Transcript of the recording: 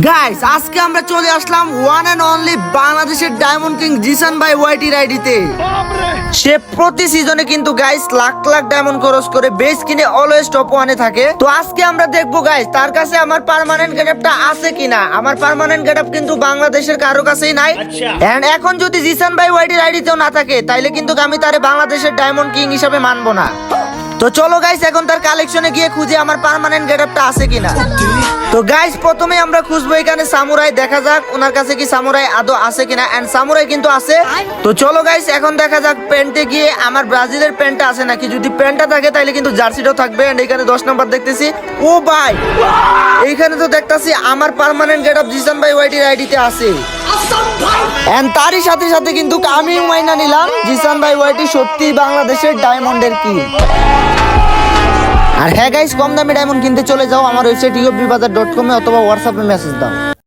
Guys আজকে আমরা চলে আসলাম ওয়ান এন্ড অনলি বাংলাদেশের ডায়মন্ড কিং জিসান ভাই ওয়াইটির আইডিতে। সে প্রতি সিজনে কিন্তু গাইস লাখ লাখ ডায়মন্ড খরচ করে বেস কিনে অলওয়েজ টপ ওয়ানে থাকে। তো আজকে আমরা দেখবো গাইস তার কাছে আমার পার্মানেন্ট গেটআপটা আছে কিনা। আমার পার্মানেন্ট গেটআপ কিন্তু বাংলাদেশের কারো কাছেই নাই। এন্ড এখন যদি জিসান ভাই ওয়াইটির আইডিতেও না থাকে তাইলে কিন্তু আমি তারে বাংলাদেশের ডায়মন্ড কিং হিসাবে মানবো না। তো চলো গাইস এখন তার কালেকশনে গিয়ে খুঁজে আমার পার্মানেন্ট গেটআপটা আছে কিনা। তো গাইস প্রথমে আমরা খুঁজবো এখানে সামুরাই, দেখা যাক ওনার কাছে কি সামুরাই আদৌ আছে কিনা। এন্ড সামুরাই কিন্তু আছে। তো চলো গাইস এখন দেখা যাক প্যান্টে গিয়ে আমার ব্রাজিলের প্যান্টটা আছে নাকি। যদি প্যান্টটা থাকে তাহলে কিন্তু জার্সিটাও থাকবে। এন্ড এখানে 10 নাম্বার দেখতেছি। ও ভাই এইখানে তো দেখতাছি আমার পার্মানেন্ট গেটআপ জিসান ভাই ওয়াইটির আইডিতে আছে। এন্ড তারই সাথে সাথে কিন্তু আমি মাইনা নিলাম জিসান ভাই ওয়াইটি সত্যি বাংলাদেশের ডায়মন্ডের কি। আর হ্যাঁ গাইস কম দামে ডায়মন্ড কিনতে চলে যাও আমার ওয়েবসাইট iobbazaar.com অথবা হোয়াটসঅ্যাপে মেসেজ দাও।